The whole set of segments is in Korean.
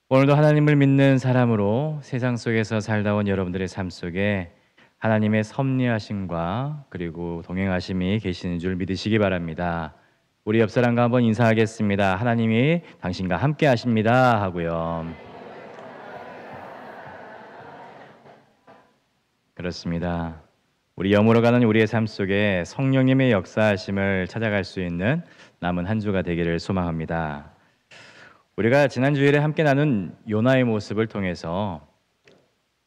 오늘도 하나님을 믿는 사람으로 세상 속에서 살다 온 여러분들의 삶 속에 하나님의 섭리하심과 그리고 동행하심이 계시는 줄 믿으시기 바랍니다. 우리 옆 사람과 한번 인사하겠습니다. 하나님이 당신과 함께 하십니다 하고요. 그렇습니다. 우리 영으로 가는 우리의 삶 속에 성령님의 역사하심을 찾아갈 수 있는 남은 한 주가 되기를 소망합니다. 우리가 지난 주일에 함께 나눈 요나의 모습을 통해서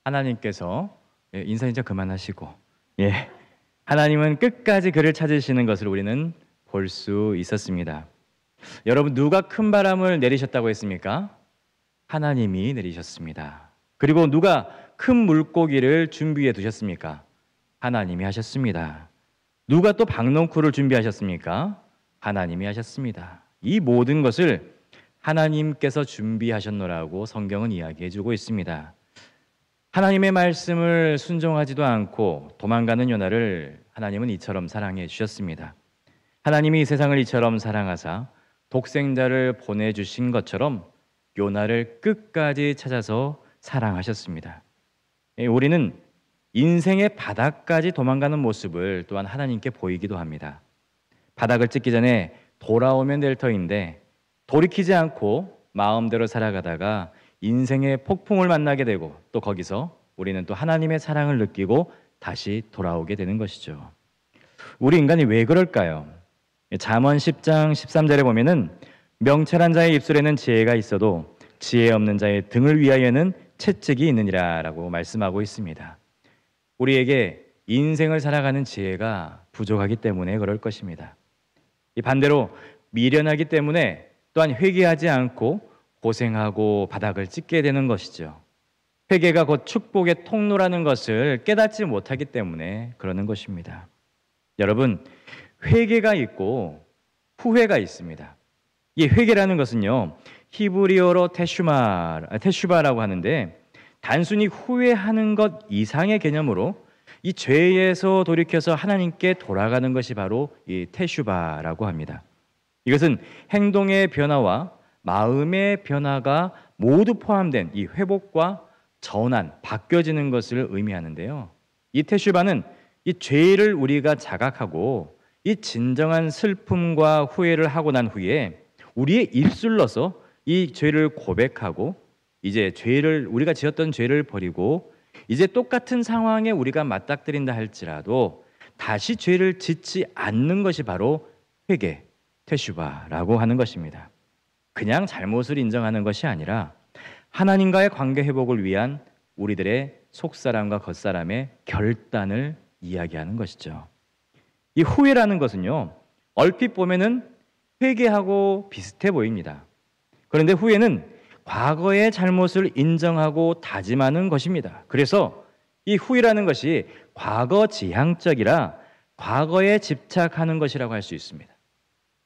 하나님께서 인사 이제 그만하시고 하나님은 끝까지 그를 찾으시는 것을 우리는 볼 수 있었습니다. 여러분, 누가 큰 바람을 내리셨다고 했습니까? 하나님이 내리셨습니다. 그리고 누가 큰 물고기를 준비해 두셨습니까? 하나님이 하셨습니다. 누가 또 박넝쿨을 준비하셨습니까? 하나님이 하셨습니다. 이 모든 것을 하나님께서 준비하셨노라고 성경은 이야기해주고 있습니다. 하나님의 말씀을 순종하지도 않고 도망가는 요나를 하나님은 이처럼 사랑해 주셨습니다. 하나님이 이 세상을 이처럼 사랑하사 독생자를 보내주신 것처럼 요나를 끝까지 찾아서 사랑하셨습니다. 우리는 인생의 바닥까지 도망가는 모습을 또한 하나님께 보이기도 합니다. 바닥을 찍기 전에 돌아오면 될 터인데 돌이키지 않고 마음대로 살아가다가 인생의 폭풍을 만나게 되고 또 거기서 우리는 또 하나님의 사랑을 느끼고 다시 돌아오게 되는 것이죠. 우리 인간이 왜 그럴까요? 잠언 10장 13절에 보면은 명철한 자의 입술에는 지혜가 있어도 지혜 없는 자의 등을 위하여는 채찍이 있느니라 라고 말씀하고 있습니다. 우리에게 인생을 살아가는 지혜가 부족하기 때문에 그럴 것입니다. 이 반대로 미련하기 때문에 또한 회개하지 않고 고생하고 바닥을 찍게 되는 것이죠. 회개가 곧 축복의 통로라는 것을 깨닫지 못하기 때문에 그러는 것입니다. 여러분, 회개가 있고 후회가 있습니다. 이 회개라는 것은요, 히브리어로 테슈바라고 하는데 단순히 후회하는 것 이상의 개념으로 이 죄에서 돌이켜서 하나님께 돌아가는 것이 바로 이 테슈바라고 합니다. 이것은 행동의 변화와 마음의 변화가 모두 포함된 이 회복과 전환, 바뀌어지는 것을 의미하는데요. 이 테슈바는 이 죄를 우리가 자각하고 이 진정한 슬픔과 후회를 하고 난 후에 우리의 입술로서 이 죄를 고백하고 이제 우리가 지었던 죄를 버리고 이제 똑같은 상황에 우리가 맞닥뜨린다 할지라도 다시 죄를 짓지 않는 것이 바로 회개, 테슈바라고 하는 것입니다. 그냥 잘못을 인정하는 것이 아니라 하나님과의 관계 회복을 위한 우리들의 속사람과 겉사람의 결단을 이야기하는 것이죠. 이 후회라는 것은요, 얼핏 보면은 회개하고 비슷해 보입니다. 그런데 후회는 과거의 잘못을 인정하고 다짐하는 것입니다. 그래서 이 후회라는 것이 과거 지향적이라 과거에 집착하는 것이라고 할 수 있습니다.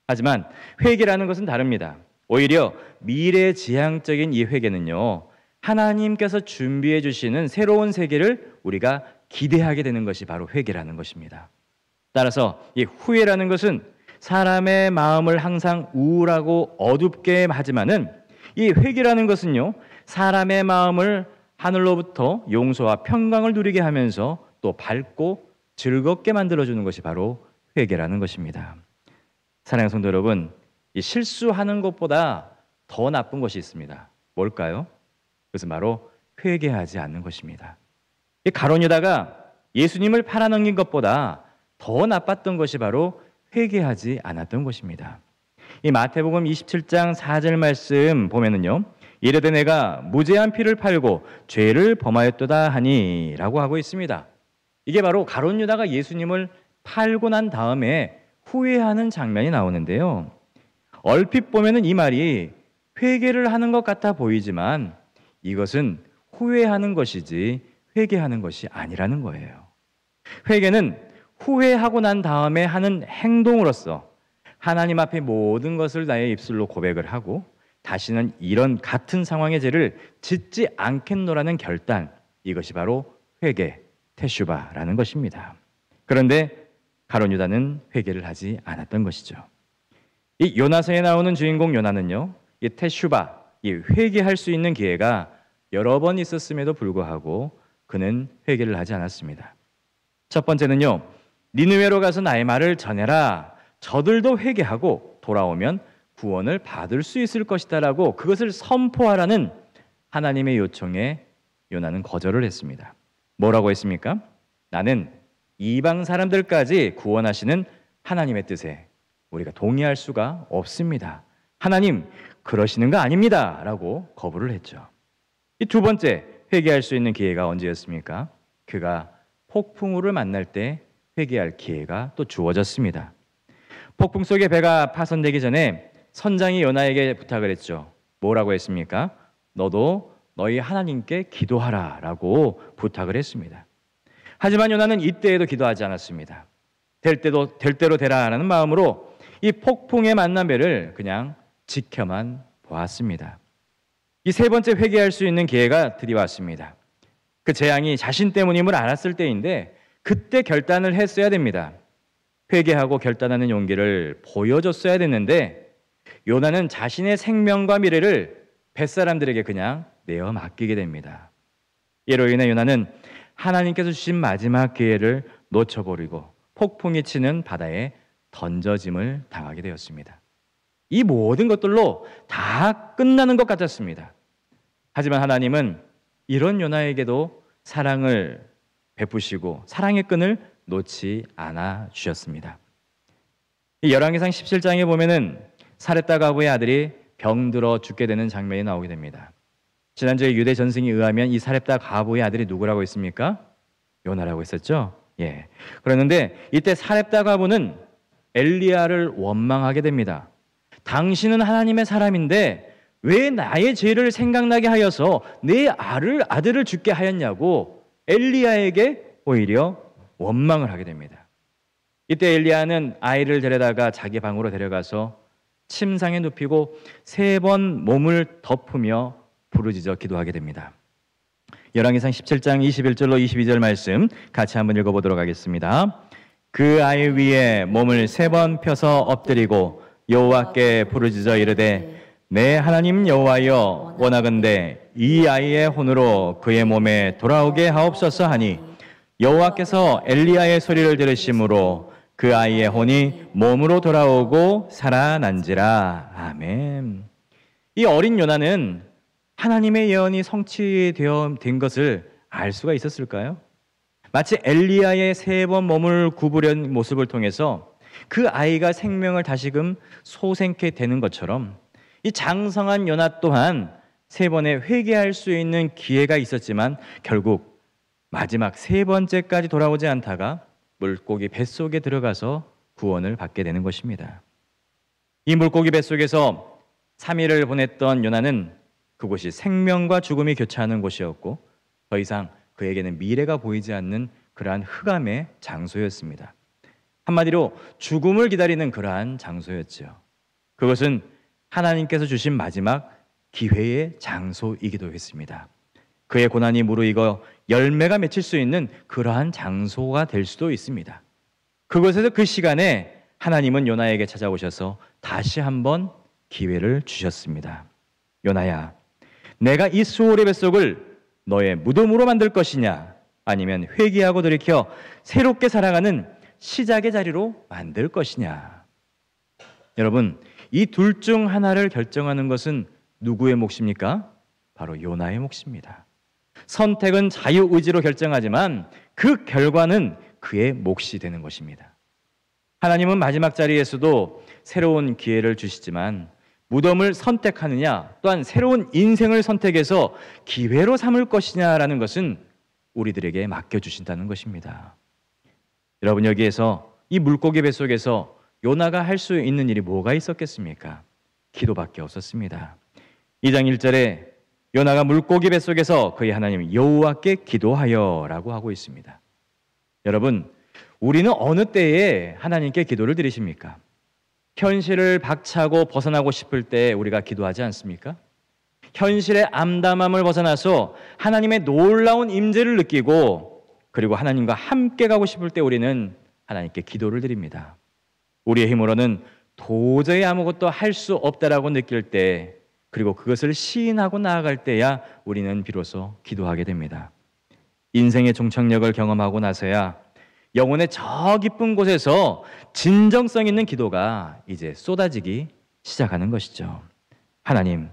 하지만 회개라는 것은 다릅니다. 오히려 미래지향적인 이 회개는요, 하나님께서 준비해 주시는 새로운 세계를 우리가 기대하게 되는 것이 바로 회개라는 것입니다. 따라서 이 후회라는 것은 사람의 마음을 항상 우울하고 어둡게 하지만은 이 회개라는 것은요, 사람의 마음을 하늘로부터 용서와 평강을 누리게 하면서 또 밝고 즐겁게 만들어주는 것이 바로 회개라는 것입니다. 사랑하는 성도 여러분, 이 실수하는 것보다 더 나쁜 것이 있습니다. 뭘까요? 그것은 바로 회개하지 않는 것입니다. 이 가룟 유다가 예수님을 팔아넘긴 것보다 더 나빴던 것이 바로 회개하지 않았던 것입니다. 이 마태복음 27장 4절 말씀 보면은요, 이르되 내가 무죄한 피를 팔고 죄를 범하였도다 하니 라고 하고 있습니다. 이게 바로 가룟 유다가 예수님을 팔고 난 다음에 후회하는 장면이 나오는데요, 얼핏 보면은 이 말이 회개를 하는 것 같아 보이지만 이것은 후회하는 것이지 회개하는 것이 아니라는 거예요. 회개는 후회하고 난 다음에 하는 행동으로서 하나님 앞에 모든 것을 나의 입술로 고백을 하고 다시는 이런 같은 상황의 죄를 짓지 않겠노라는 결단, 이것이 바로 회개, 테슈바라는 것입니다. 그런데 가룟 유다는 회개를 하지 않았던 것이죠. 이 요나서에 나오는 주인공 요나는요, 이 테슈바, 이 회개할 수 있는 기회가 여러 번 있었음에도 불구하고 그는 회개를 하지 않았습니다. 첫 번째는요, 니느웨로 가서 나의 말을 전해라. 저들도 회개하고 돌아오면 구원을 받을 수 있을 것이다라고 그것을 선포하라는 하나님의 요청에 요나는 거절을 했습니다. 뭐라고 했습니까? 나는 이방 사람들까지 구원하시는 하나님의 뜻에 우리가 동의할 수가 없습니다. 하나님, 그러시는 거 아닙니다. 라고 거부를 했죠. 이 두 번째 회개할 수 있는 기회가 언제였습니까? 그가 폭풍우를 만날 때 회개할 기회가 또 주어졌습니다. 폭풍 속에 배가 파손되기 전에 선장이 요나에게 부탁을 했죠. 뭐라고 했습니까? 너도 너희 하나님께 기도하라 라고 부탁을 했습니다. 하지만 요나는 이때에도 기도하지 않았습니다. 될 대로 되라라는 마음으로 이 폭풍에 만난 배를 그냥 지켜만 보았습니다. 이 세 번째 회개할 수 있는 기회가 들이왔습니다. 그 재앙이 자신 때문임을 알았을 때인데 그때 결단을 했어야 됩니다. 회개하고 결단하는 용기를 보여줬어야 됐는데 요나는 자신의 생명과 미래를 뱃사람들에게 그냥 내어 맡기게 됩니다. 이로 인해 요나는 하나님께서 주신 마지막 기회를 놓쳐버리고 폭풍이 치는 바다에 던져짐을 당하게 되었습니다. 이 모든 것들로 다 끝나는 것 같았습니다. 하지만 하나님은 이런 요나에게도 사랑을 베푸시고 사랑의 끈을 놓지 않아 주셨습니다. 이 열왕기상 17장에 보면은 사렙다 과부의 아들이 병들어 죽게 되는 장면이 나오게 됩니다. 지난주에 유대 전승에 의하면 이 사렙다 과부의 아들이 누구라고 했습니까? 요나라고 했었죠. 예. 그랬는데 이때 사렙다 과부는 엘리야를 원망하게 됩니다. 당신은 하나님의 사람인데 왜 나의 죄를 생각나게 하여서 내 아들을 죽게 하였냐고 엘리야에게 오히려 원망을 하게 됩니다. 이때 엘리야는 아이를 데려다가 자기 방으로 데려가서 침상에 눕히고 3번 몸을 덮으며 부르짖어 기도하게 됩니다. 열왕기상 17장 21절로 22절 말씀 같이 한번 읽어보도록 하겠습니다. 그 아이 위에 몸을 3번 펴서 엎드리고 여호와께 부르짖어 이르되 내 하나님 여호와여 원하건대 이 아이의 혼으로 그의 몸에 돌아오게 하옵소서 하니 여호와께서 엘리야의 소리를 들으심으로 그 아이의 혼이 몸으로 돌아오고 살아난지라. 아멘. 이 어린 요나는 하나님의 예언이 성취된 것을 알 수가 있었을까요? 마치 엘리야의 3번 몸을 구부린 모습을 통해서 그 아이가 생명을 다시금 소생케 되는 것처럼 이 장성한 요나 또한 3번의 회개할 수 있는 기회가 있었지만 결국 마지막 3번째까지 돌아오지 않다가 물고기 뱃속에 들어가서 구원을 받게 되는 것입니다. 이 물고기 뱃속에서 3일을 보냈던 요나는 그곳이 생명과 죽음이 교차하는 곳이었고 더 이상 그에게는 미래가 보이지 않는 그러한 흑암의 장소였습니다. 한마디로 죽음을 기다리는 그러한 장소였죠. 그것은 하나님께서 주신 마지막 기회의 장소이기도 했습니다. 그의 고난이 무르익어 열매가 맺힐 수 있는 그러한 장소가 될 수도 있습니다. 그곳에서 그 시간에 하나님은 요나에게 찾아오셔서 다시 한번 기회를 주셨습니다. 요나야, 내가 이 수월의 뱃속을 너의 무덤으로 만들 것이냐 아니면 회개하고 돌이켜 새롭게 살아가는 시작의 자리로 만들 것이냐. 여러분, 이 둘 중 하나를 결정하는 것은 누구의 몫입니까? 바로 요나의 몫입니다. 선택은 자유의지로 결정하지만 그 결과는 그의 몫이 되는 것입니다. 하나님은 마지막 자리에서도 새로운 기회를 주시지만 무덤을 선택하느냐 또한 새로운 인생을 선택해서 기회로 삼을 것이냐라는 것은 우리들에게 맡겨주신다는 것입니다. 여러분, 여기에서 이 물고기 뱃속에서 요나가 할 수 있는 일이 뭐가 있었겠습니까? 기도밖에 없었습니다. 2장 1절에 요나가 물고기 뱃속에서 그의 하나님 여호와께 기도하여 라고 하고 있습니다. 여러분, 우리는 어느 때에 하나님께 기도를 드리십니까? 현실을 박차고 벗어나고 싶을 때 우리가 기도하지 않습니까? 현실의 암담함을 벗어나서 하나님의 놀라운 임재를 느끼고 그리고 하나님과 함께 가고 싶을 때 우리는 하나님께 기도를 드립니다. 우리의 힘으로는 도저히 아무것도 할 수 없다라고 느낄 때 그리고 그것을 시인하고 나아갈 때야 우리는 비로소 기도하게 됩니다. 인생의 종착역을 경험하고 나서야 영혼의 저 깊은 곳에서 진정성 있는 기도가 이제 쏟아지기 시작하는 것이죠. 하나님,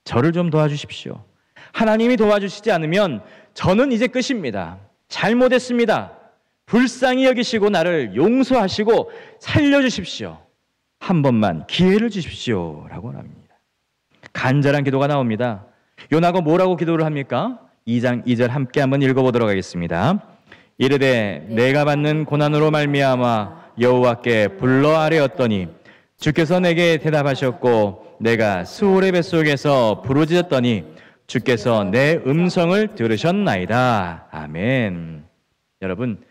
저를 좀 도와주십시오. 하나님이 도와주시지 않으면 저는 이제 끝입니다. 잘못했습니다. 불쌍히 여기시고 나를 용서하시고 살려주십시오. 한 번만 기회를 주십시오. 라고 합니다. 간절한 기도가 나옵니다. 요나가 뭐라고 기도를 합니까? 2장 2절 함께 한번 읽어보도록 하겠습니다. 이르되 내가 받는 고난으로 말미암아 여호와께 불러 아뢰었더니 주께서 내게 대답하셨고 내가 스올의 뱃속에서 부르짖었더니 주께서 내 음성을 들으셨나이다. 아멘. 여러분,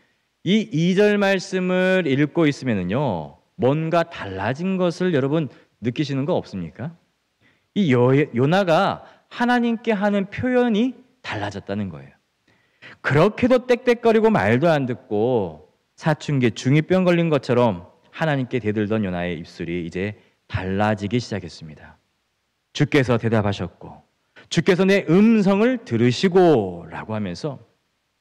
이 2절 말씀을 읽고 있으면요, 뭔가 달라진 것을 여러분 느끼시는 거 없습니까? 이 요나가 하나님께 하는 표현이 달라졌다는 거예요. 그렇게도 떽떽거리고 말도 안 듣고 사춘기 중2병 걸린 것처럼 하나님께 대들던 요나의 입술이 이제 달라지기 시작했습니다. 주께서 대답하셨고 주께서 내 음성을 들으시고 라고 하면서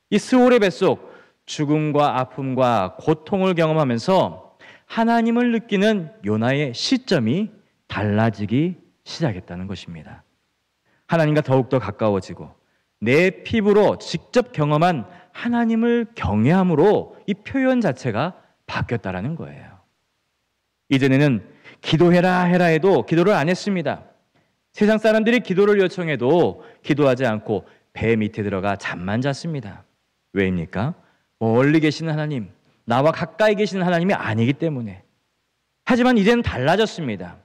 이 스올의 뱃속 죽음과 아픔과 고통을 경험하면서 하나님을 느끼는 요나의 시점이 달라지기 시작했다는 것입니다. 하나님과 더욱더 가까워지고 내 피부로 직접 경험한 하나님을 경외함으로 이 표현 자체가 바뀌었다라는 거예요. 이전에는 기도해라 해라 해도 기도를 안 했습니다. 세상 사람들이 기도를 요청해도 기도하지 않고 배 밑에 들어가 잠만 잤습니다. 왜입니까? 멀리 계시는 하나님, 나와 가까이 계시는 하나님이 아니기 때문에. 하지만 이제는 달라졌습니다.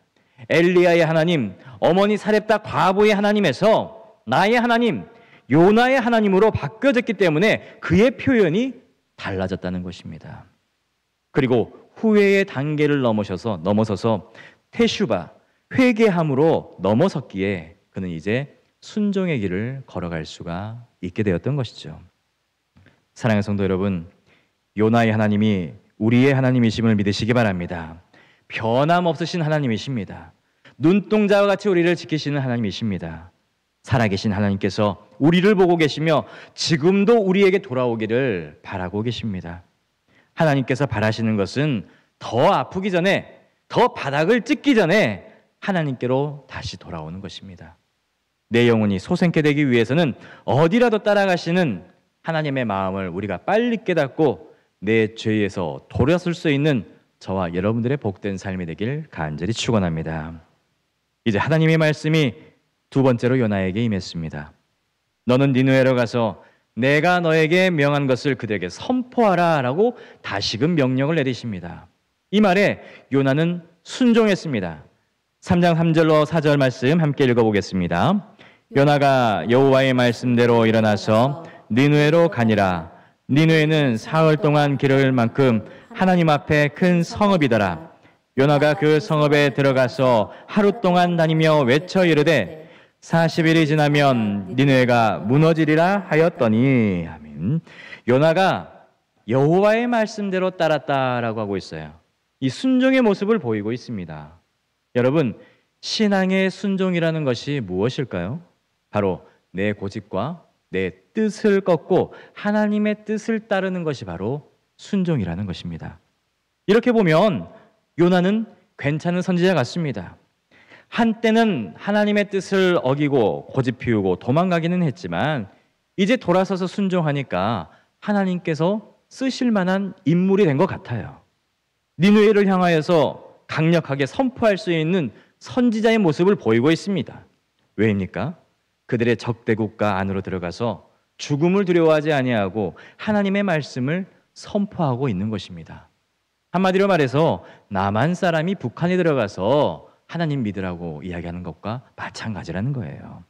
엘리야의 하나님, 어머니 사렙다 과부의 하나님에서 나의 하나님, 요나의 하나님으로 바뀌어졌기 때문에 그의 표현이 달라졌다는 것입니다. 그리고 후회의 단계를 넘어서서 테슈바, 회개함으로 넘어섰기에 그는 이제 순종의 길을 걸어갈 수가 있게 되었던 것이죠. 사랑하는 성도 여러분, 요나의 하나님이 우리의 하나님이심을 믿으시기 바랍니다. 변함없으신 하나님이십니다. 눈동자와 같이 우리를 지키시는 하나님이십니다. 살아계신 하나님께서 우리를 보고 계시며 지금도 우리에게 돌아오기를 바라고 계십니다. 하나님께서 바라시는 것은 더 아프기 전에, 더 바닥을 찍기 전에 하나님께로 다시 돌아오는 것입니다. 내 영혼이 소생케 되기 위해서는 어디라도 따라가시는 하나님의 마음을 우리가 빨리 깨닫고 내 죄에서 돌아설 수 있는 저와 여러분들의 복된 삶이 되길 간절히 축원합니다. 이제 하나님의 말씀이 두 번째로 요나에게 임했습니다. 너는 니느웨로 가서 내가 너에게 명한 것을 그들에게 선포하라 라고 다시금 명령을 내리십니다. 이 말에 요나는 순종했습니다. 3장 3절로 4절 말씀 함께 읽어보겠습니다. 요나가 여호와의 말씀대로 일어나서 니느웨로 가니라. 니느웨는 사흘 동안 길을 만큼 하나님 앞에 큰 성읍이더라. 요나가 그 성읍에 들어가서 하루 동안 다니며 외쳐 이르되 40일이 지나면 니느웨가 무너지리라 하였더니. 아멘. 요나가 여호와의 말씀대로 따랐다라고 하고 있어요. 이 순종의 모습을 보이고 있습니다. 여러분, 신앙의 순종이라는 것이 무엇일까요? 바로 내 고집과 내 뜻을 꺾고 하나님의 뜻을 따르는 것이 바로 순종이라는 것입니다. 이렇게 보면 요나는 괜찮은 선지자 같습니다. 한때는 하나님의 뜻을 어기고 고집 피우고 도망가기는 했지만 이제 돌아서서 순종하니까 하나님께서 쓰실 만한 인물이 된 것 같아요. 니느웨를 향하여서 강력하게 선포할 수 있는 선지자의 모습을 보이고 있습니다. 왜입니까? 그들의 적대국가 안으로 들어가서 죽음을 두려워하지 아니하고 하나님의 말씀을 선포하고 있는 것입니다. 한마디로 말해서 남한 사람이 북한에 들어가서 하나님 믿으라고 이야기하는 것과 마찬가지라는 거예요.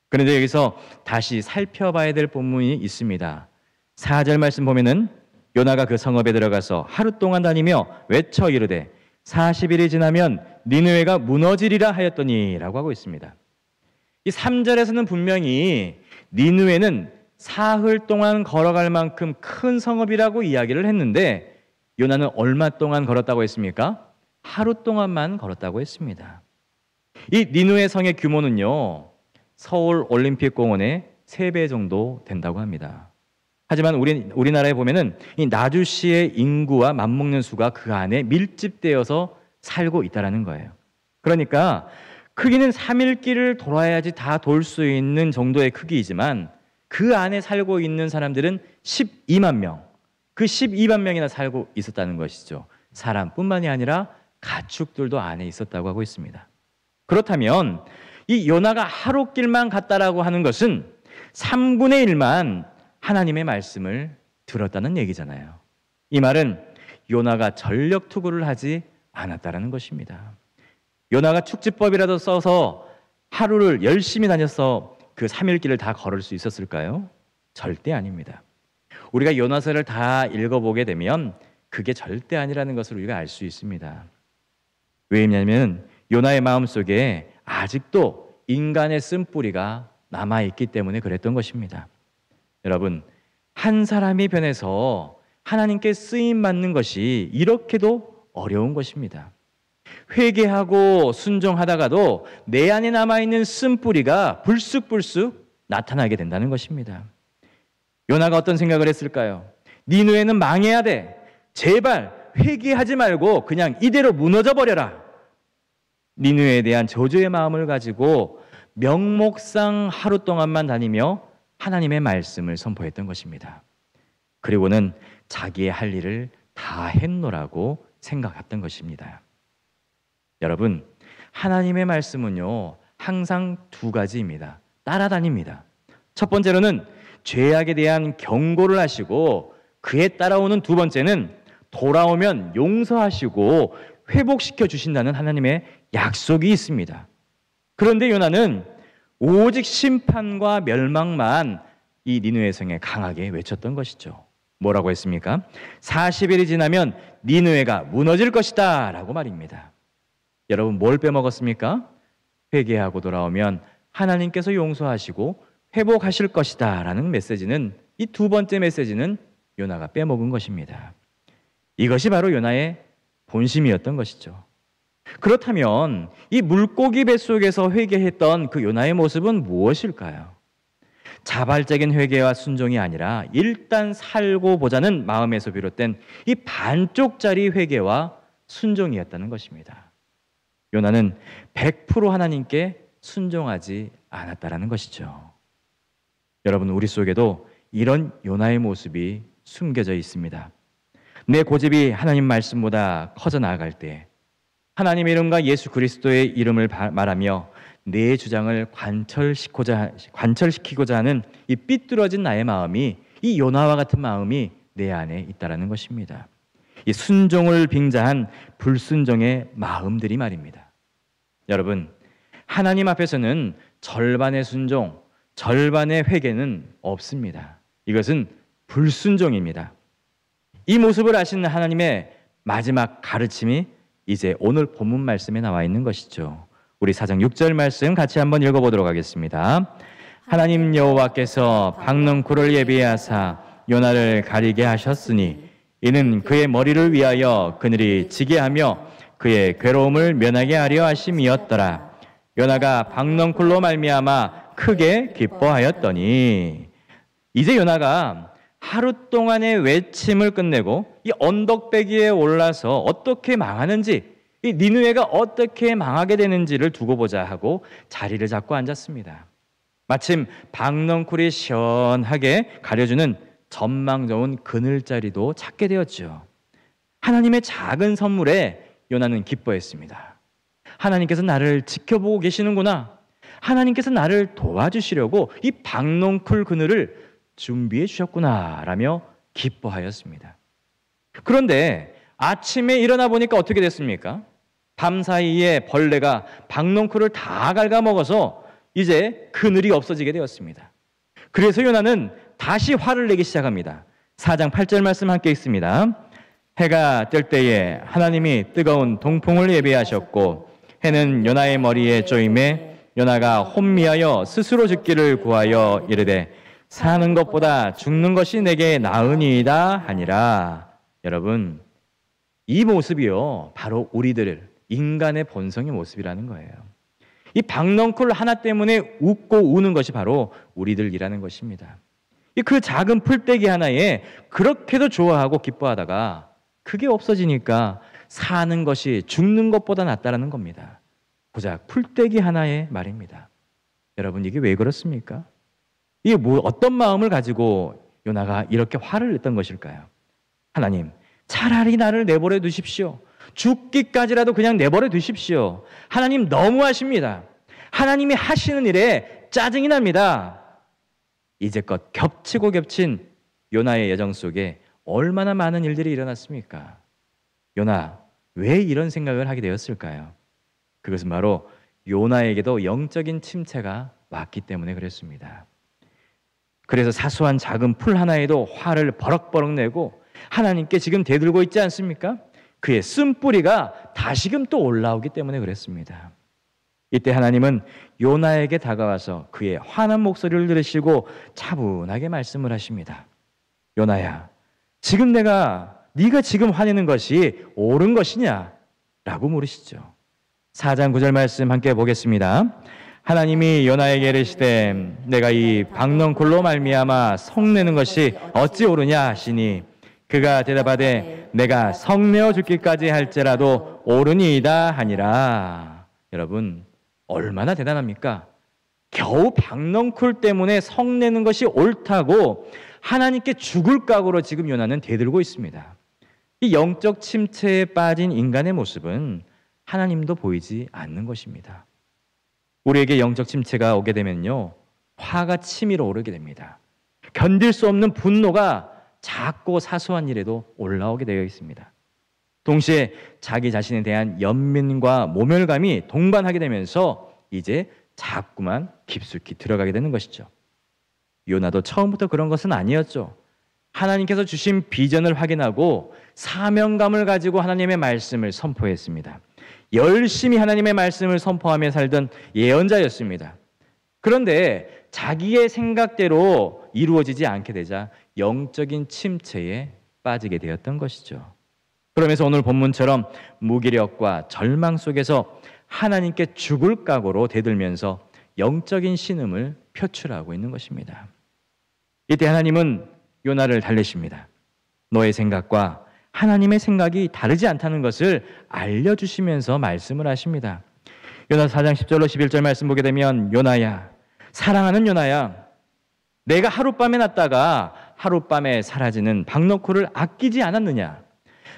그런데 여기서 다시 살펴봐야 될 본문이 있습니다. 4절 말씀 보면은 요나가 그 성읍에 들어가서 하루 동안 다니며 외쳐 이르되 40일이 지나면 니느웨가 무너지리라 하였더니 라고 하고 있습니다. 이 3절에서는 분명히 니느웨는 사흘 동안 걸어갈 만큼 큰 성읍이라고 이야기를 했는데 요나는 얼마 동안 걸었다고 했습니까? 하루 동안만 걸었다고 했습니다. 이 니누의 성의 규모는요, 서울 올림픽공원의 3배 정도 된다고 합니다. 하지만 우리나라에 보면은 이 나주시의 인구와 맞먹는 수가 그 안에 밀집되어서 살고 있다라는 거예요. 그러니까 크기는 3일길을 돌아야지 다 돌 수 있는 정도의 크기이지만 그 안에 살고 있는 사람들은 12만 명, 그 12만 명이나 살고 있었다는 것이죠. 사람뿐만이 아니라 가축들도 안에 있었다고 하고 있습니다. 그렇다면 이 요나가 하루길만 갔다라고 하는 것은 3분의 1만 하나님의 말씀을 들었다는 얘기잖아요. 이 말은 요나가 전력 투구를 하지 않았다라는 것입니다. 요나가 축지법이라도 써서 하루를 열심히 다녀서 그 3일길을 다 걸을 수 있었을까요? 절대 아닙니다. 우리가 요나서를 다 읽어보게 되면 그게 절대 아니라는 것을 우리가 알 수 있습니다. 왜냐하면 요나의 마음속에 아직도 인간의 쓴뿌리가 남아있기 때문에 그랬던 것입니다. 여러분, 한 사람이 변해서 하나님께 쓰임받는 것이 이렇게도 어려운 것입니다. 회개하고 순종하다가도 내 안에 남아있는 쓴뿌리가 불쑥불쑥 나타나게 된다는 것입니다. 요나가 어떤 생각을 했을까요? 니느웨는 망해야 돼. 제발 회개하지 말고 그냥 이대로 무너져 버려라. 니느웨에 대한 저주의 마음을 가지고 명목상 하루 동안만 다니며 하나님의 말씀을 선포했던 것입니다. 그리고는 자기의 할 일을 다 했노라고 생각했던 것입니다. 여러분, 하나님의 말씀은요, 항상 두 가지입니다. 따라다닙니다. 첫 번째로는 죄악에 대한 경고를 하시고 그에 따라오는 두 번째는 돌아오면 용서하시고 회복시켜 주신다는 하나님의 약속이 있습니다. 그런데 요나는 오직 심판과 멸망만 이 니느웨 성에 강하게 외쳤던 것이죠. 뭐라고 했습니까? 40일이 지나면 니느웨가 무너질 것이다 라고 말입니다. 여러분, 뭘 빼먹었습니까? 회개하고 돌아오면 하나님께서 용서하시고 회복하실 것이다 라는 메시지는, 이 두 번째 메시지는 요나가 빼먹은 것입니다. 이것이 바로 요나의 본심이었던 것이죠. 그렇다면 이 물고기 뱃속에서 회개했던 그 요나의 모습은 무엇일까요? 자발적인 회개와 순종이 아니라 일단 살고 보자는 마음에서 비롯된 이 반쪽짜리 회개와 순종이었다는 것입니다. 요나는 100% 하나님께 순종하지 않았다라는 것이죠. 여러분, 우리 속에도 이런 요나의 모습이 숨겨져 있습니다. 내 고집이 하나님 말씀보다 커져 나아갈 때, 하나님의 이름과 예수 그리스도의 이름을 말하며 내 주장을 관철시키고자 하는 이 삐뚤어진 나의 마음이, 이 요나와 같은 마음이 내 안에 있다라는 것입니다. 이 순종을 빙자한 불순종의 마음들이 말입니다. 여러분, 하나님 앞에서는 절반의 순종, 절반의 회개는 없습니다. 이것은 불순종입니다. 이 모습을 아시는 하나님의 마지막 가르침이 이제 오늘 본문 말씀에 나와 있는 것이죠. 우리 4장 6절 말씀 같이 한번 읽어보도록 하겠습니다. 하나님 여호와께서 박넝쿨을 예비하사 요나를 가리게 하셨으니 이는 그의 머리를 위하여 그늘이 지게 하며 그의 괴로움을 면하게 하려 하심이었더라. 요나가 박넝쿨로 말미암아 크게 기뻐하였더니, 이제 요나가 하루 동안의 외침을 끝내고 이 언덕배기에 올라서 어떻게 망하는지, 이 니느웨가 어떻게 망하게 되는지를 두고 보자 하고 자리를 잡고 앉았습니다. 마침 박넝쿨이 시원하게 가려주는 전망 좋은 그늘자리도 찾게 되었죠. 하나님의 작은 선물에 요나는 기뻐했습니다. 하나님께서 나를 지켜보고 계시는구나. 하나님께서 나를 도와주시려고 이 박넝쿨 그늘을 준비해 주셨구나 라며 기뻐하였습니다. 그런데 아침에 일어나 보니까 어떻게 됐습니까? 밤사이에 벌레가 박넝쿨을 다 갉아먹어서 이제 그늘이 없어지게 되었습니다. 그래서 요나는 다시 화를 내기 시작합니다. 4장 8절 말씀 함께 읽습니다. 해가 뜰 때에 하나님이 뜨거운 동풍을 예비하셨고 해는 요나의 머리에 쪼임에 요나가 혼미하여 스스로 죽기를 구하여 이르되 사는 것보다 죽는 것이 내게 나으니이다 하니라. 여러분, 이 모습이요 바로 우리들 인간의 본성의 모습이라는 거예요. 이 박넝쿨 하나 때문에 웃고 우는 것이 바로 우리들이라는 것입니다. 그 작은 풀떼기 하나에 그렇게도 좋아하고 기뻐하다가 그게 없어지니까 사는 것이 죽는 것보다 낫다라는 겁니다. 고작 풀떼기 하나의 말입니다. 여러분, 이게 왜 그렇습니까? 이게 어떤 마음을 가지고 요나가 이렇게 화를 냈던 것일까요? 하나님, 차라리 나를 내버려 두십시오. 죽기까지라도 그냥 내버려 두십시오. 하나님 너무하십니다. 하나님이 하시는 일에 짜증이 납니다. 이제껏 겹치고 겹친 요나의 여정 속에 얼마나 많은 일들이 일어났습니까? 요나, 왜 이런 생각을 하게 되었을까요? 그것은 바로 요나에게도 영적인 침체가 왔기 때문에 그랬습니다. 그래서 사소한 작은 풀 하나에도 화를 버럭버럭 내고 하나님께 지금 대들고 있지 않습니까? 그의 쓴뿌리가 다시금 또 올라오기 때문에 그랬습니다. 이때 하나님은 요나에게 다가와서 그의 화난 목소리를 들으시고 차분하게 말씀을 하십니다. 요나야, 지금 네가 지금 화내는 것이 옳은 것이냐? 라고 물으시죠. 4장 9절 말씀 함께 보겠습니다. 하나님이 요나에게 이르시되 내가 이 박넝쿨로 말미암아 성내는 것이 어찌 옳으냐 하시니 그가 대답하되 내가 성내어 죽기까지 할지라도 옳으니이다 하니라. 여러분, 얼마나 대단합니까? 겨우 박넝쿨 때문에 성내는 것이 옳다고 하나님께 죽을 각오로 지금 요나는 대들고 있습니다. 이 영적 침체에 빠진 인간의 모습은 하나님도 보이지 않는 것입니다. 우리에게 영적 침체가 오게 되면요, 화가 치밀어 오르게 됩니다. 견딜 수 없는 분노가 작고 사소한 일에도 올라오게 되어 있습니다. 동시에 자기 자신에 대한 연민과 모멸감이 동반하게 되면서 이제 자꾸만 깊숙이 들어가게 되는 것이죠. 요나도 처음부터 그런 것은 아니었죠. 하나님께서 주신 비전을 확인하고 사명감을 가지고 하나님의 말씀을 선포했습니다. 열심히 하나님의 말씀을 선포하며 살던 예언자였습니다. 그런데 자기의 생각대로 이루어지지 않게 되자 영적인 침체에 빠지게 되었던 것이죠. 그러면서 오늘 본문처럼 무기력과 절망 속에서 하나님께 죽을 각오로 대들면서 영적인 신음을 표출하고 있는 것입니다. 이때 하나님은 요나를 달래십니다. 너의 생각과 하나님의 생각이 다르지 않다는 것을 알려주시면서 말씀을 하십니다. 요나 4장 10절로 11절 말씀 보게 되면 요나야, 사랑하는 요나야, 내가 하룻밤에 났다가 하룻밤에 사라지는 박너쿨을 아끼지 않았느냐?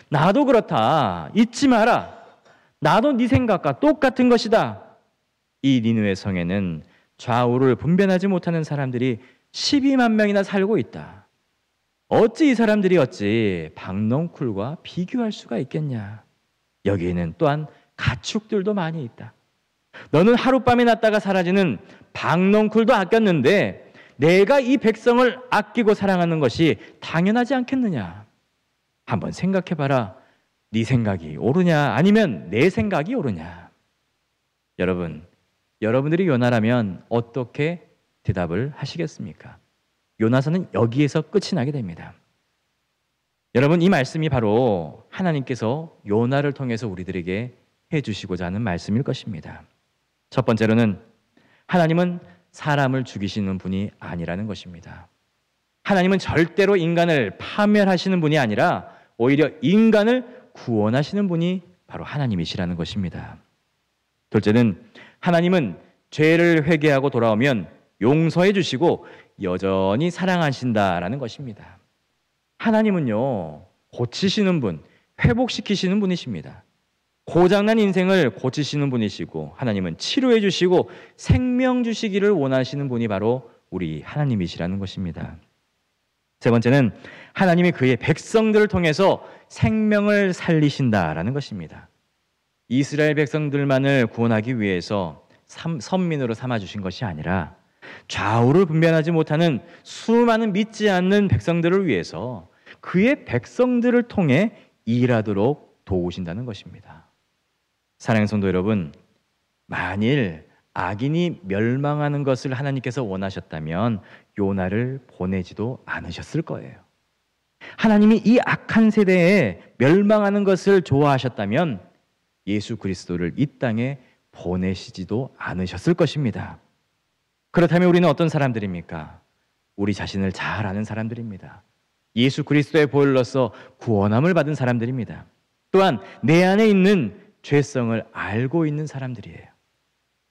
나도 그렇다. 잊지 마라. 나도 네 생각과 똑같은 것이다. 이 니느웨 성에는 좌우를 분별하지 못하는 사람들이 12만 명이나 살고 있다. 어찌 이 사람들이 어찌 박넝쿨과 비교할 수가 있겠냐? 여기에는 또한 가축들도 많이 있다. 너는 하룻밤에 났다가 사라지는 박넝쿨도 아꼈는데 내가 이 백성을 아끼고 사랑하는 것이 당연하지 않겠느냐? 한번 생각해봐라. 네 생각이 옳으냐 아니면 내 생각이 옳으냐? 여러분들이 요나라면 어떻게 대답을 하시겠습니까? 요나서는 여기에서 끝이 나게 됩니다. 여러분, 이 말씀이 바로 하나님께서 요나를 통해서 우리들에게 해주시고자 하는 말씀일 것입니다. 첫 번째로는 하나님은 사람을 죽이시는 분이 아니라는 것입니다. 하나님은 절대로 인간을 파멸하시는 분이 아니라 오히려 인간을 구원하시는 분이 바로 하나님이시라는 것입니다. 둘째는 하나님은 죄를 회개하고 돌아오면 용서해 주시고 여전히 사랑하신다라는 것입니다. 하나님은요, 고치시는 분, 회복시키시는 분이십니다. 고장난 인생을 고치시는 분이시고 하나님은 치료해 주시고 생명 주시기를 원하시는 분이 바로 우리 하나님이시라는 것입니다. 세 번째는 하나님이 그의 백성들을 통해서 생명을 살리신다라는 것입니다. 이스라엘 백성들만을 구원하기 위해서 선민으로 삼아주신 것이 아니라 좌우를 분별하지 못하는 수많은 믿지 않는 백성들을 위해서 그의 백성들을 통해 일하도록 도우신다는 것입니다. 사랑하는 성도 여러분, 만일 악인이 멸망하는 것을 하나님께서 원하셨다면 요나를 보내지도 않으셨을 거예요. 하나님이 이 악한 세대에 멸망하는 것을 좋아하셨다면 예수 그리스도를 이 땅에 보내시지도 않으셨을 것입니다. 그렇다면 우리는 어떤 사람들입니까? 우리 자신을 잘 아는 사람들입니다. 예수 그리스도의 보혈로서 구원함을 받은 사람들입니다. 또한 내 안에 있는 죄성을 알고 있는 사람들이에요.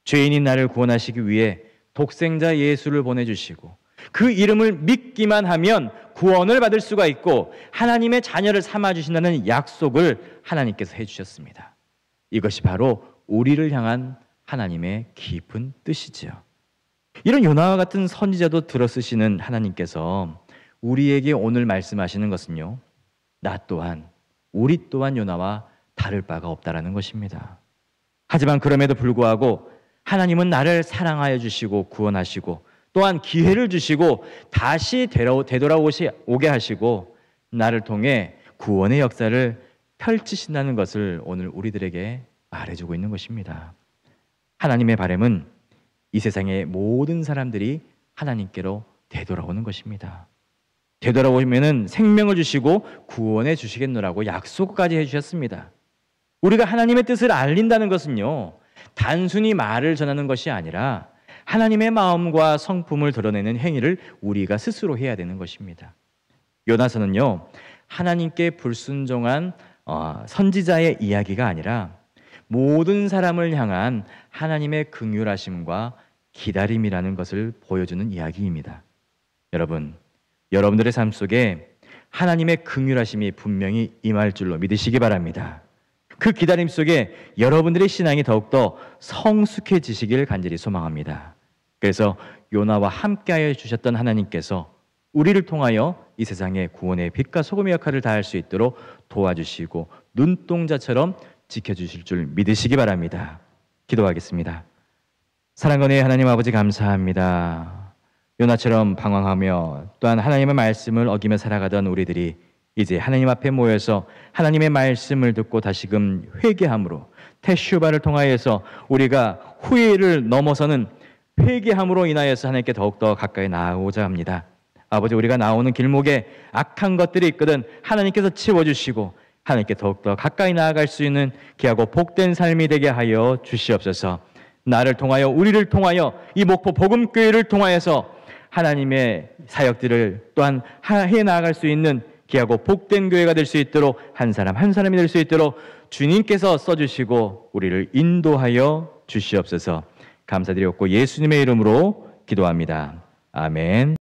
죄인인 나를 구원하시기 위해 독생자 예수를 보내주시고 그 이름을 믿기만 하면 구원을 받을 수가 있고 하나님의 자녀를 삼아주신다는 약속을 하나님께서 해주셨습니다. 이것이 바로 우리를 향한 하나님의 깊은 뜻이지요. 이런 요나와 같은 선지자도 들어쓰시는 하나님께서 우리에게 오늘 말씀하시는 것은요, 나 또한 우리 또한 요나와 다를 바가 없다라는 것입니다. 하지만 그럼에도 불구하고 하나님은 나를 사랑하여 주시고 구원하시고 또한 기회를 주시고 다시 되돌아오게 하시고 나를 통해 구원의 역사를 펼치신다는 것을 오늘 우리들에게 말해주고 있는 것입니다. 하나님의 바람은 이 세상의 모든 사람들이 하나님께로 되돌아오는 것입니다. 되돌아오면은 생명을 주시고 구원해 주시겠노라고 약속까지 해주셨습니다. 우리가 하나님의 뜻을 알린다는 것은요, 단순히 말을 전하는 것이 아니라 하나님의 마음과 성품을 드러내는 행위를 우리가 스스로 해야 되는 것입니다. 요나서는요, 하나님께 불순종한 선지자의 이야기가 아니라 모든 사람을 향한 하나님의 긍휼하심과 기다림이라는 것을 보여주는 이야기입니다. 여러분들의 삶 속에 하나님의 긍휼하심이 분명히 임할 줄로 믿으시기 바랍니다. 그 기다림 속에 여러분들의 신앙이 더욱더 성숙해지시길 간절히 소망합니다. 그래서 요나와 함께하여 주셨던 하나님께서 우리를 통하여 이 세상에 구원의 빛과 소금의 역할을 다할 수 있도록 도와주시고 눈동자처럼 지켜주실 줄 믿으시기 바랍니다. 기도하겠습니다. 사랑과 은혜의 하나님 아버지 감사합니다. 요나처럼 방황하며 또한 하나님의 말씀을 어기며 살아가던 우리들이 이제 하나님 앞에 모여서 하나님의 말씀을 듣고 다시금 회개함으로 테슈바를 통하여서 우리가 후회를 넘어서는 회개함으로 인하여서 하나님께 더욱더 가까이 나아오자 합니다. 아버지, 우리가 나오는 길목에 악한 것들이 있거든 하나님께서 치워주시고 하나님께 더욱더 가까이 나아갈 수 있는 귀하고 복된 삶이 되게 하여 주시옵소서. 나를 통하여 우리를 통하여 이 목포 복음교회를 통하여서 하나님의 사역들을 또한 해 나아갈 수 있는 귀하고 복된 교회가 될 수 있도록 한 사람 한 사람이 될 수 있도록 주님께서 써주시고 우리를 인도하여 주시옵소서. 감사드리옵고 예수님의 이름으로 기도합니다. 아멘.